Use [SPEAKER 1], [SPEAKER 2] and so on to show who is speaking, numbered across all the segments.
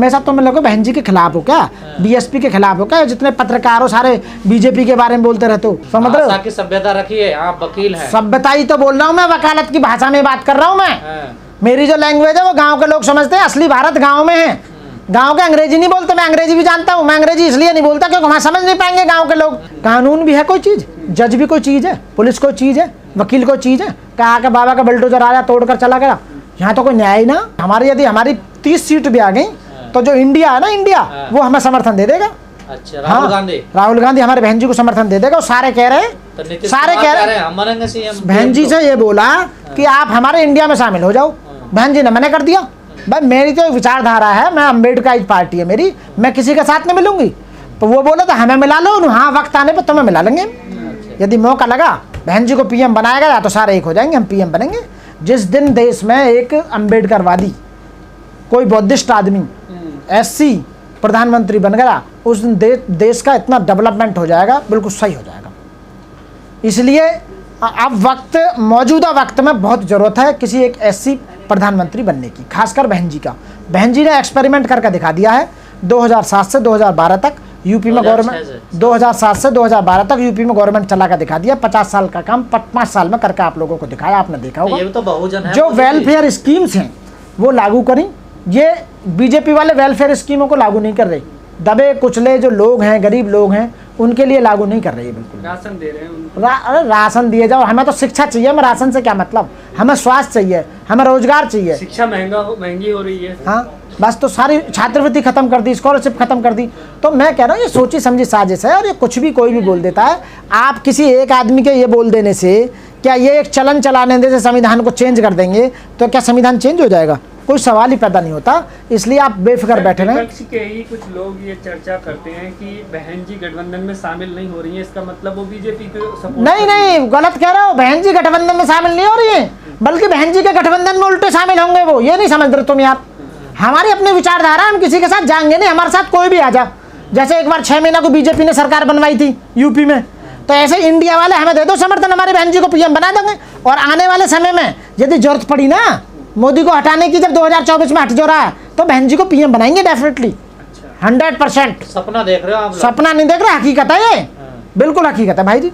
[SPEAKER 1] हमेशा तुम लोग बहन जी के खिलाफ हो क्या? बीएसपी के खिलाफ हो क्या? जितने पत्रकार हो सारे बीजेपी के बारे में बोलते रहते हो, समझ रहे हो?
[SPEAKER 2] की सभ्यता रखिए, आप वकील हैं।
[SPEAKER 1] सभ्यता ही तो बोल रहा हूँ मैं, वकालत की भाषा में बात कर रहा हूँ मैं। मेरी जो लैंग्वेज है वो गांव के लोग समझते हैं, असली भारत गांव में है। गांव के अंग्रेजी नहीं बोलते, मैं अंग्रेजी भी जानता हूँ। मैं अंग्रेजी इसलिए नहीं बोलता क्योंकि वहाँ समझ नहीं पाएंगे गांव के लोग। कानून भी है कोई चीज, जज भी कोई चीज है, पुलिस कोई चीज है, वकील कोई चीज है। कहा कि बाबा का बुलडोजर आया तोड़कर चला गया, यहाँ तो कोई न्याय ही ना। हमारी यदि हमारी 30 सीट भी आ गई तो जो इंडिया है ना, इंडिया वो हमें समर्थन दे देगा।
[SPEAKER 2] अच्छा, राहुल
[SPEAKER 1] गांधी हमारे बहन जी को समर्थन दे देगा। सारे कह रहे हैं, सारे कह रहे हैं, बहन जी से ये बोला कि आप हमारे इंडिया में शामिल हो जाओ। बहन जी ने मना कर दिया। भाई मेरी तो विचारधारा है, मैं अम्बेडकर पार्टी है मेरी, मैं किसी के साथ नहीं मिलूंगी। तो वो बोला था हमें मिला लो, हाँ वक्त आने पर तुम्हें मिला लेंगे। यदि मौका लगा बहन जी को पीएम बनाया गया तो सारे एक हो जाएंगे, हम पीएम बनेंगे। जिस दिन देश में एक अम्बेडकरवादी कोई बौद्धिस्ट आदमी एससी प्रधानमंत्री बन गया, उस दिन देश का इतना डेवलपमेंट हो जाएगा, बिल्कुल सही हो जाएगा। इसलिए अब वक्त, मौजूदा वक्त में बहुत ज़रूरत है किसी एक एससी प्रधानमंत्री बनने की, खासकर बहन जी का। बहन जी ने एक्सपेरिमेंट करके दिखा दिया है। 2007 से 2012 तक यूपी में गवर्नमेंट, 2007 से 2012 तक यूपी में गवर्नमेंट चला कर दिखा दिया। 50 साल का काम 5 साल में करके आप लोगों को दिखाया, आपने देखा होगा।
[SPEAKER 2] ये तो बहुजन है,
[SPEAKER 1] जो वेलफेयर स्कीम्स हैं वो लागू करी। ये बीजेपी वाले वेलफेयर स्कीमों को लागू नहीं कर रहे। दबे कुचले जो लोग हैं, गरीब लोग हैं, उनके लिए लागू नहीं कर रही है। बिल्कुल
[SPEAKER 3] राशन दे रहे हैं
[SPEAKER 1] अरे राशन दिए जाओ। हमें तो शिक्षा चाहिए, हमें राशन से क्या मतलब। हमें स्वास्थ्य चाहिए, हमें रोजगार चाहिए।
[SPEAKER 3] शिक्षा महंगी हो रही है।
[SPEAKER 1] हाँ बस, तो सारी छात्रवृत्ति खत्म कर दी, स्कॉलरशिप खत्म कर दी। तो मैं कह रहा हूँ ये सोची समझी साजिश है, और ये कुछ भी कोई भी बोल देता है। आप किसी एक आदमी के ये बोल देने से क्या ये एक चलन चलाने दे से संविधान को चेंज कर देंगे? तो क्या संविधान चेंज हो जाएगा? कोई सवाल ही पैदा नहीं होता। इसलिए आप बेफिक्र बैठे रहें।
[SPEAKER 3] विपक्ष के ही कुछ लोग ये चर्चा करते हैं कि बहन जी गठबंधन में शामिल नहीं हो रही है, इसका मतलब वो बीजेपी को सपोर्ट
[SPEAKER 1] नहीं, गलत कह रहे हो। बहन जी गठबंधन में शामिल नहीं हो रही है, बल्कि बहन जी के गठबंधन में उल्टे शामिल होंगे वो। ये नहीं समझ रहे तुम यार। हमारी अपनी विचारधारा, हम किसी के साथ जाएंगे नहीं। हमारे साथ कोई भी आ जा। जैसे एक बार 6 महीना को बीजेपी ने सरकार बनवाई थी यूपी में, तो ऐसे इंडिया वाले हमें दे दो समर्थन, हमारी बहन जी को पीएम बना देंगे। और आने वाले समय में यदि जरूरत पड़ी ना मोदी को हटाने की, जब 2024 में हट जो रहा है, तो बहन जी को पीएम बनाएंगे डेफिनेटली, 100%।
[SPEAKER 2] सपना देख रहे हो आप?
[SPEAKER 1] सपना नहीं देख रहे, हकीकत है ये, बिल्कुल हकीकत है भाई जी।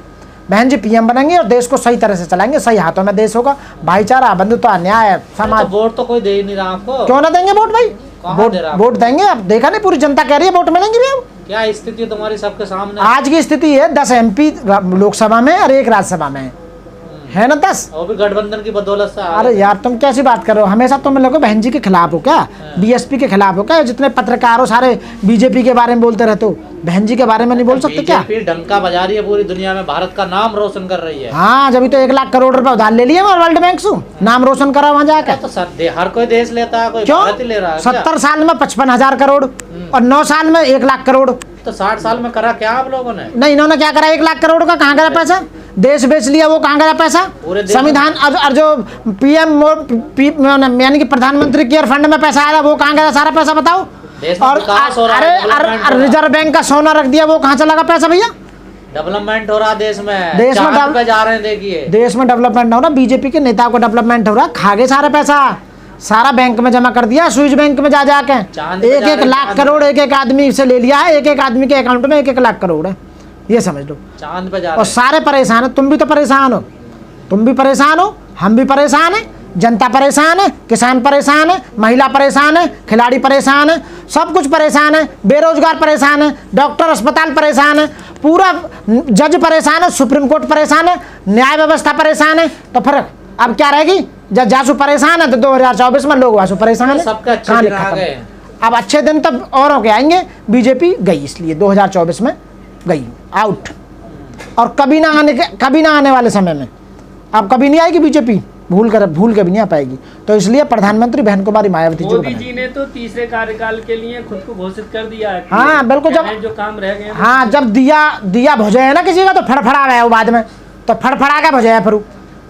[SPEAKER 1] बहन जी पीएम बनेंगे और देश को सही तरह से चलाएंगे। सही हाथों में देश होगा, भाईचारा, बंधुता, न्याय, समाज।
[SPEAKER 2] वोट तो कोई दे ही नहीं रहा आपको।
[SPEAKER 1] क्यों ना देंगे वोट भाई? वोट देंगे। अब देखा नहीं, पूरी जनता कह रही है वोट मिलेंगे भी। अब
[SPEAKER 2] क्या स्थिति तुम्हारी सबके सामने?
[SPEAKER 1] आज की स्थिति है 10 MP लोकसभा में और 1 राज्यसभा में है ना, 10।
[SPEAKER 2] वो भी गठबंधन की बदौलत से।
[SPEAKER 1] अरे यार तुम कैसी बात कर रहे हो? हमेशा तुम लोग बहन जी के खिलाफ हो क्या? बीएसपी के खिलाफ हो क्या? जितने पत्रकार हो सारे बीजेपी के बारे में बोलते रहते हो, बहन जी के बारे में नहीं बोल सकते क्या?
[SPEAKER 2] बीजेपी डंका बजा रही है पूरी दुनिया में, भारत का नाम रोशन कर रही है।
[SPEAKER 1] हाँ, जब तो 1 लाख करोड़ रुपए उधार ले लिए वर्ल्ड बैंक से, नाम रोशन करा वहाँ जाकर।
[SPEAKER 2] तो हर कोई देश लेता है, कोई भारत ही ले रहा है।
[SPEAKER 1] 70 साल में 55,000 करोड़ और 9 साल में 1 लाख करोड़।
[SPEAKER 2] तो 60 साल में करा क्या आप लोगों ने?
[SPEAKER 1] नहीं, इन्होंने क्या करा? 1 लाख करोड़ का कहाँ गया पैसा? देश बेच लिया, वो कहाँ गया पैसा? संविधान और जो पीएम यानी कि प्रधानमंत्री केयर फंड में पैसा आया वो कहाँ गया? सारा पैसा बताओ। और अरे रिजर्व बैंक का सोना रख दिया, वो कहाँ चला गया पैसा भैया?
[SPEAKER 2] डेवलपमेंट हो रहा देश में जा रहे हैं। देखिए देश
[SPEAKER 1] में डेवलपमेंट हो रहा, बीजेपी के नेताओं को डेवलपमेंट हो रहा। खा गए सारा पैसा, सारा बैंक में जमा कर दिया, स्विस बैंक में जाके 1-1 लाख करोड़ एक आदमी से ले लिया है। 1-1 आदमी के अकाउंट में 1-1 लाख करोड़ है, ये समझ लो।
[SPEAKER 2] चांद पे जा रहे
[SPEAKER 1] और सारे परेशान है। तुम भी तो परेशान हो, तुम भी परेशान हो, हम भी परेशान है, जनता परेशान है, किसान परेशान है, महिला परेशान है, खिलाड़ी परेशान है, सब कुछ परेशान है, बेरोजगार परेशान है, डॉक्टर अस्पताल परेशान है, पूरा जज परेशान है, सुप्रीम कोर्ट परेशान है, न्याय व्यवस्था परेशान है। तो फिर अब क्या रहेगी? जब जासू परेशान है तो 2024 में लोग वासु परेशान है। अब अच्छे दिन तब औरों के आएंगे। बीजेपी गई इसलिए 2024 में गई आउट, और कभी ना आने वाले समय में अब कभी नहीं आएगी बीजेपी, भूल के भी नहीं आ पाएगी। तो इसलिए प्रधानमंत्री बहन कुमारी मायावती
[SPEAKER 3] मोदी जी ने तो तीसरे कार्यकाल के लिए खुद को घोषित कर दिया है।
[SPEAKER 1] हाँ बिल्कुल, जब
[SPEAKER 3] जो काम रह गए,
[SPEAKER 1] हाँ जब दिया भुजे है ना किसी का, तो फड़फड़ा है वो बाद में, तो फड़फड़ा के भुजे है फिर।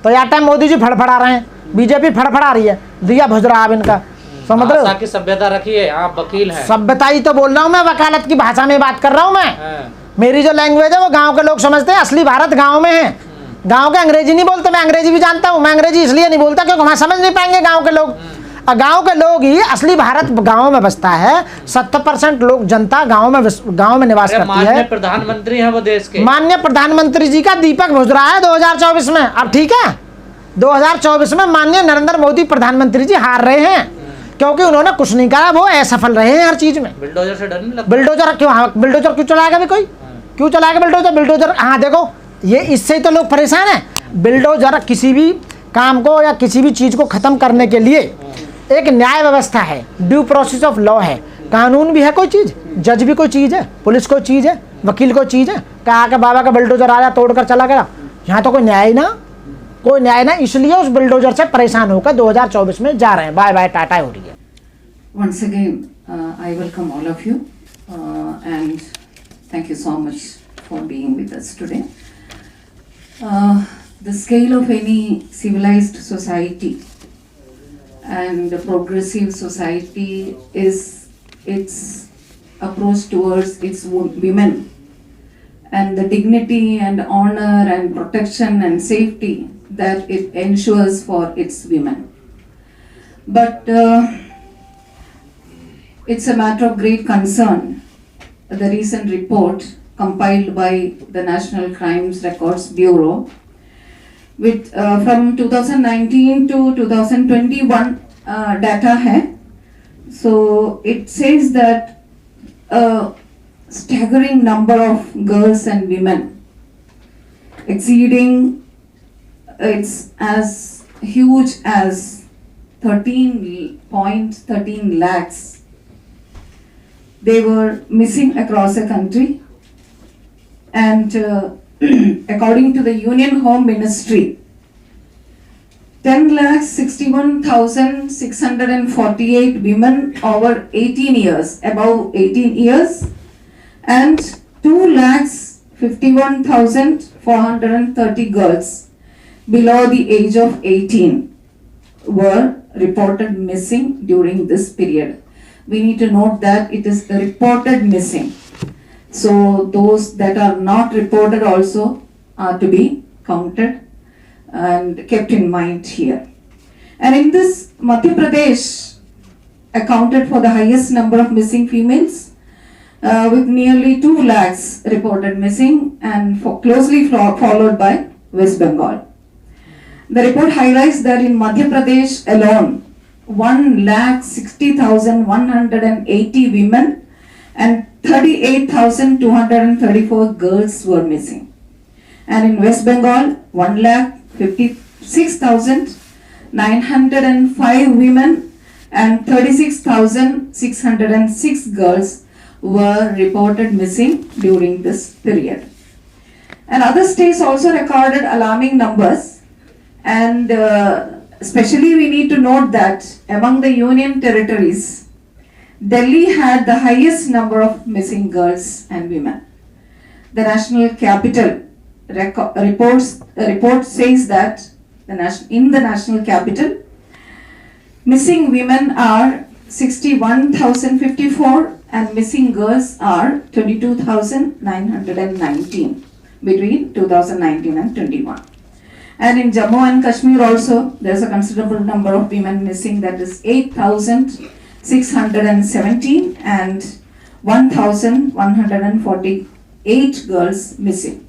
[SPEAKER 1] तो यार टाइम मोदी जी फड़फड़ा रहे हैं, बीजेपी फड़फड़ा रही है, दिया भुज रहा है इनका, समझ रहे हो?
[SPEAKER 2] की सभ्यता रखिए, आप वकील हैं।
[SPEAKER 1] सभ्यता ही तो बोल रहा हूँ मैं, वकालत की भाषा में बात कर रहा हूँ मैं। मेरी जो लैंग्वेज है वो गांव के लोग समझते हैं, असली भारत गांव में है। गांव के अंग्रेजी नहीं बोलते, मैं अंग्रेजी भी जानता हूँ। मैं अंग्रेजी इसलिए नहीं बोलता क्योंकि वहाँ समझ नहीं पाएंगे गांव के लोग। गांव के लोग ही असली भारत गांव में बसता है। 70% लोग जनता गांव में निवास करती है।
[SPEAKER 2] माननीय प्रधानमंत्री हैं वो देश के,
[SPEAKER 1] माननीय प्रधानमंत्री जी का दीपक बुझ रहा है 2024 में। अब ठीक है, 2024 में माननीय नरेंद्र मोदी प्रधानमंत्री जी हार रहे हैं क्योंकि उन्होंने कुछ नहीं करा, वो असफल रहे हैं हर चीज में।
[SPEAKER 2] बिल्डोजर से डर नहीं लगता?
[SPEAKER 1] बिल्डोजर क्यों चलाएगा भी कोई? क्यों चलाएगा बिल्डोजर? हाँ देखो, ये इससे तो लोग परेशान हैं। बिल्डोजर किसी भी काम को या किसी भी चीज को खत्म करने के लिए एक न्याय व्यवस्था है, ड्यू प्रोसेस ऑफ लॉ है, कानून भी है कोई चीज, जज भी कोई चीज है, पुलिस कोई चीज है, वकील कोई चीज है। कहा कि बाबा का बिल्डोजर आया तोड़कर चला गया, यहाँ तो कोई न्याय ना, इसलिए उस बिल्डोजर से परेशान होकर 2024 में जा रहे हैं। बाय बाय टाटा हो रही है।
[SPEAKER 4] Once again, I welcome all of you and thank you so much for being with us today. The scale of any civilized society and a progressive society is its approach towards its women and the dignity and honor and protection and safety that it ensures for its women. But it's a matter of great concern. The recent report compiled by the National Crimes Records Bureau with from 2019 to 2021 data hai. So it says that a staggering number of girls and women exceeding it's as huge as 13.13 lakhs. They were missing across the country, and according to the Union Home Ministry, 10,61,648 women over 18 years, above 18 years, and 2,51,430 girls below the age of 18 were reported missing during this period. We need to note that it is reported missing. So those that are not reported also are to be counted and kept in mind here. And in this, Madhya Pradesh accounted for the highest number of missing females with nearly 2 lakhs reported missing, and closely followed by West Bengal. The report highlights that in Madhya Pradesh alone, 1,60,180 women and 38,234 girls were missing. And in West Bengal, 1,56,905 women and 36,606 girls were reported missing during this period. And other states also recorded alarming numbers, and especially we need to note that among the union territories, Delhi had the highest number of missing girls and women. The national capital report says that in the national capital, missing women are 61,054 and missing girls are 22,919 between 2019 and 21. And in Jammu and Kashmir also, there is a considerable number of women missing, that is 8,617 and 1,148 girls missing.